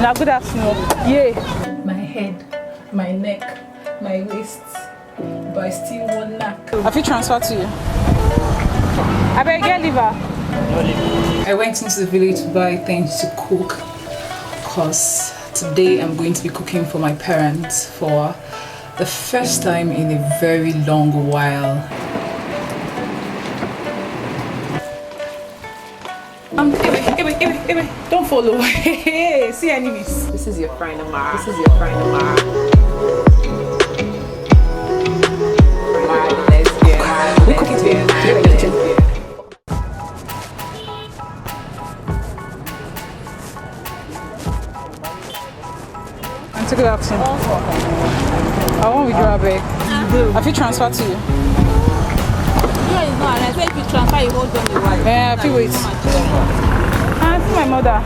Now good afternoon. Yeah. My head, my neck, my waist, but I still want knack. Have you transferred to you? I better get liver. I went into the village to buy things to cook because today I'm going to be cooking for my parents for the first time in a very long while. Don't follow. See enemies. This is your friend Amara. This is your friend Amara. We cook it here. Auntie, good afternoon. I want withdraw a bag. Have you transferred to you? So if you transfer, you hold on the wire. Yeah, if you wait. I see my mother.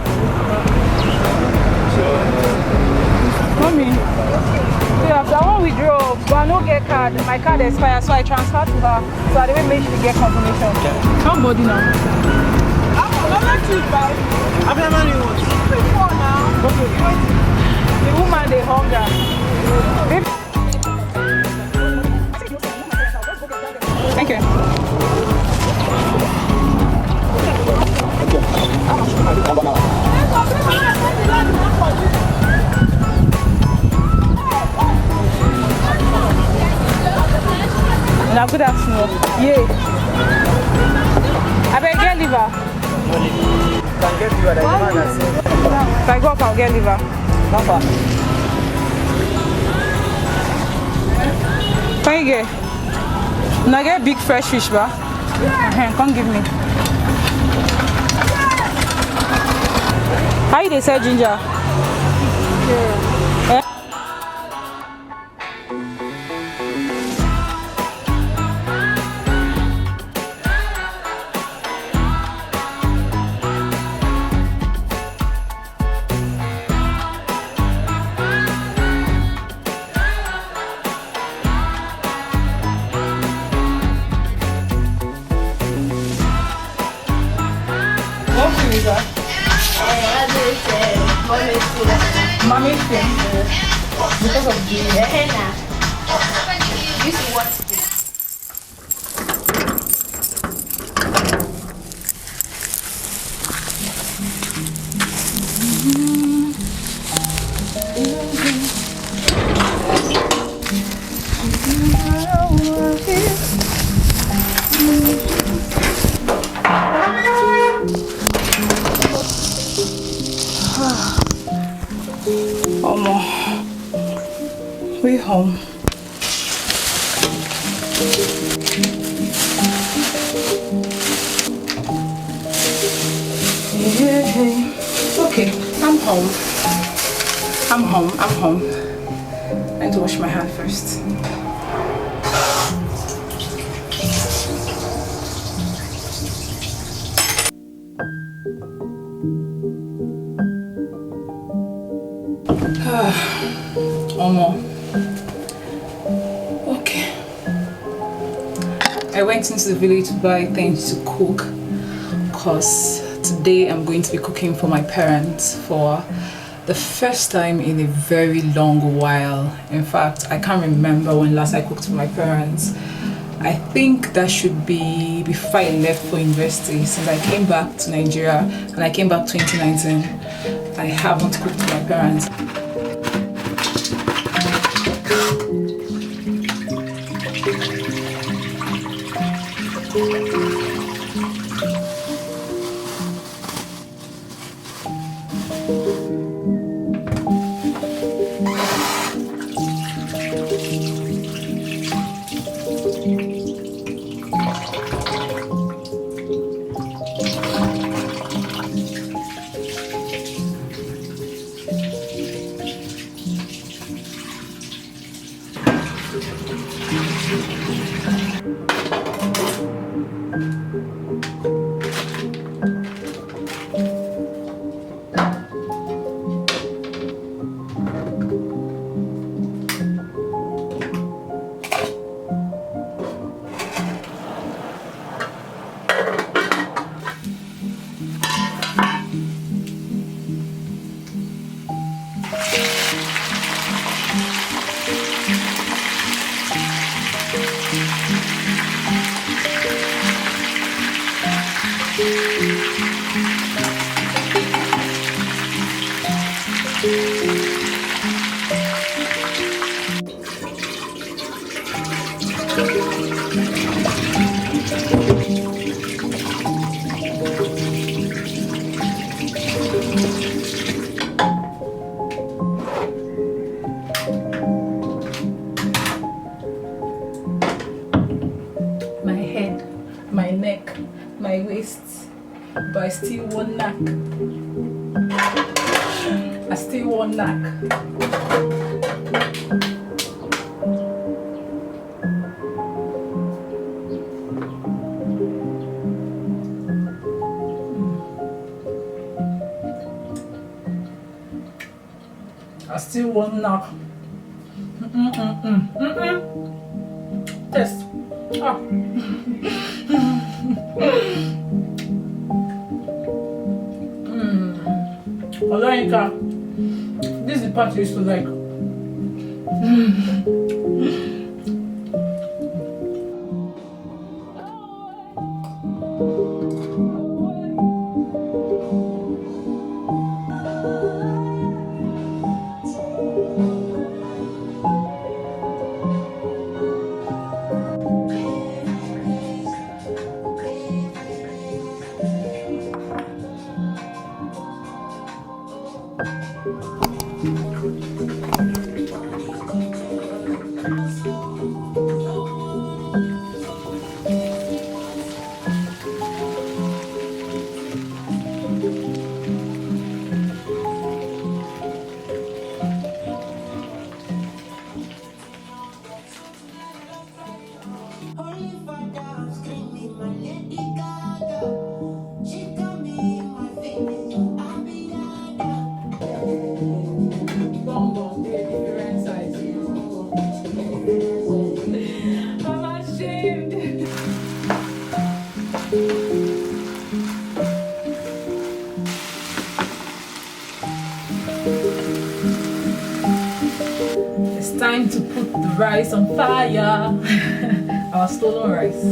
Mommy. Yeah, I want withdraw, but I don't get card. My card expired, so I transfer to her. So I didn't make sure to get confirmation. Somebody now. I'm not too bad. How many money you want? 3-4 now. The woman, they hunger. Thank you. Now good afternoon. Yeah. I better get liver. Can get liver. If I go up, I'll get liver. Can you get? Now get big fresh fish, ba? Come give me. How you dey sell ginger? Yeah. Mommy, because of the henna. You see what? We home. Yeah. Okay, I'm home. I'm home. I need to wash my hand first. Okay. I went into the village to buy things to cook because today I'm going to be cooking for my parents for the first time in a very long while. In fact, I can't remember when last I cooked for my parents. I think that should be before I left for university. Since I came back to Nigeria and I came back 2019, I haven't cooked for my parents. My head, my neck, my waist, but I still want knack. I still want knack. I still want knack. Test. Ah. Olainka, this is the part you used to like. It's time to put the rice on fire. Our stolen rice.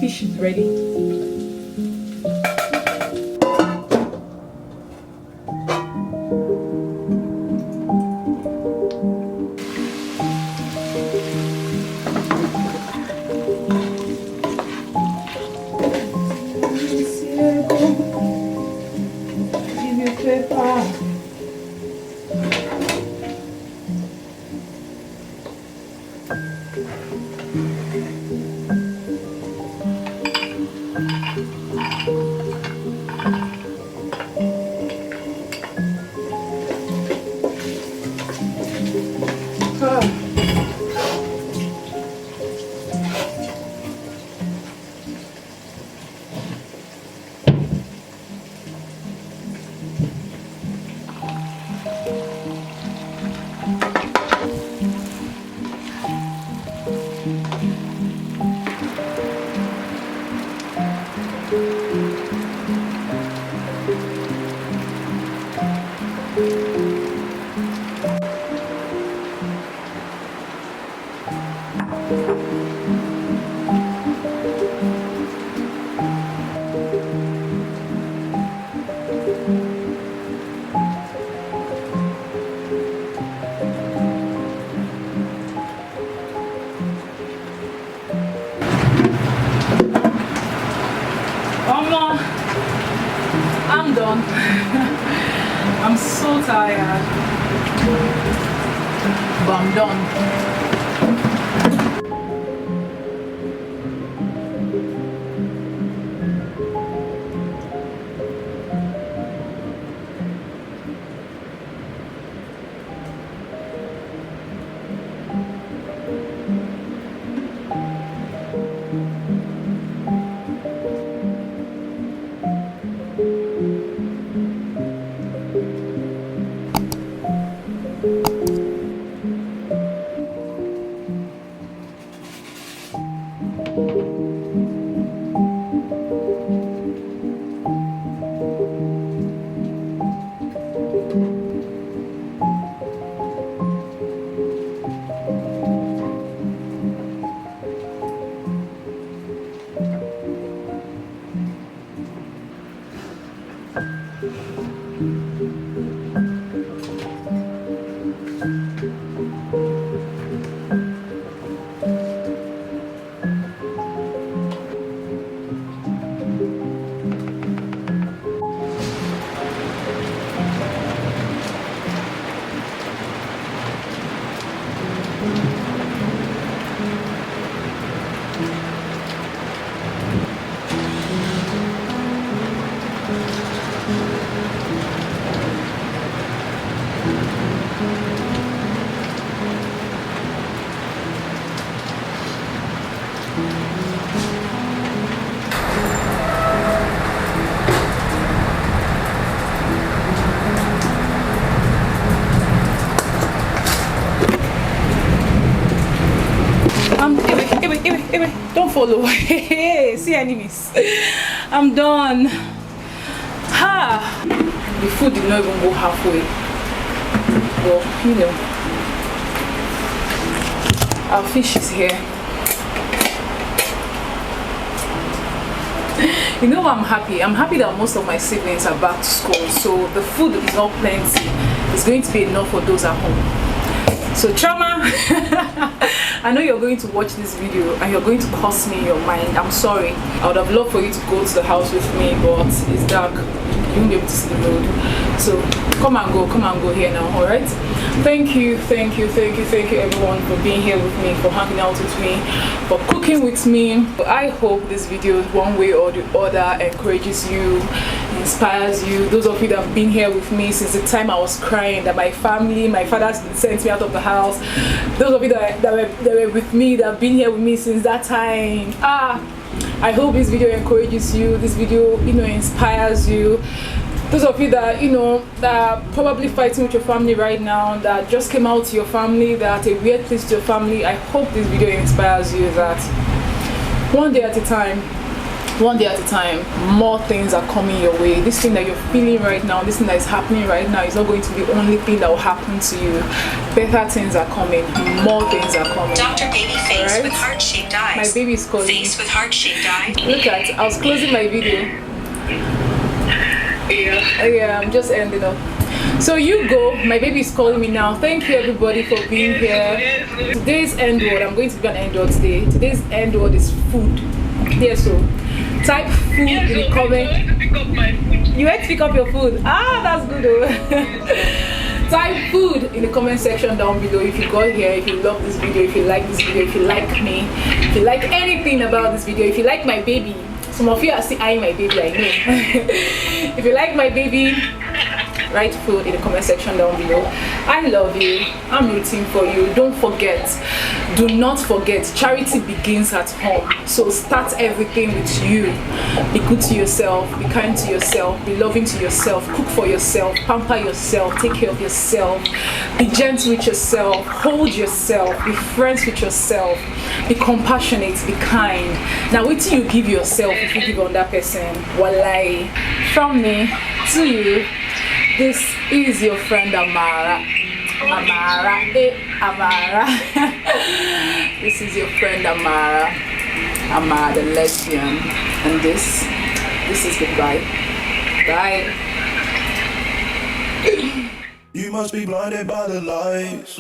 Fish is ready. I'm done. I'm so tired, but I'm done. follow. Hey, see enemies. I'm done. Ha! The food did not even go halfway. Well, you know, our fish is here. You know, I'm happy. I'm happy that most of my siblings are back to school, so the food is not plenty. It's going to be enough for those at home. So Chama, I know you're going to watch this video and you're going to curse me in your mind. I'm sorry. I would have loved for you to go to the house with me, but it's dark. You won't be able to see the road. So come and go here now, alright? Thank you everyone for being here with me, for hanging out with me, for cooking with me. I hope this video, one way or the other, encourages you, inspires you. Those of you that have been here with me since the time I was crying that my family, my father sent me out of the house. Those of you that were with me, that have been here with me since that time. I hope this video encourages you. This video, you know, inspires you. Those of you that, you know, that are probably fighting with your family right now, that just came out to your family, that are a weird place to your family, I hope this video inspires you that one day at a time, more things are coming your way. This thing that you're feeling right now, this thing that is happening right now is not going to be the only thing that will happen to you. Better things are coming. More things are coming. Dr. Baby Face with heart-shaped eyes. My baby is calling. Face with heart-shaped eyes. Look at, I was closing my video. Yeah, I'm just ending up. So you go, my baby is calling me now. Thank you everybody for being here. Today's end word, I'm going to give an end word today. Today's end word is food. Yeah, so type food in the comment. You went to pick up your food. That's good though. Type food in the comment section down below if you got here, if you love this video, if you like this video, if you like me, if you like anything about this video, if you like my baby. Some of you are still eyeing my baby, I know. If you like my baby, write food in the comment section down below. I love you. I'm rooting for you. Don't forget, do not forget, charity begins at home. So start everything with you. Be good to yourself, be kind to yourself, be loving to yourself, cook for yourself, pamper yourself, take care of yourself, be gentle with yourself, hold yourself, be friends with yourself, be compassionate, be kind. Now wait till you give yourself if you give on that person. Wallahi. From me to you, this is your friend Amara. Amara. This is your friend Amara. Amara the lesbian. And this is goodbye. Bye. You must be blinded by the lights.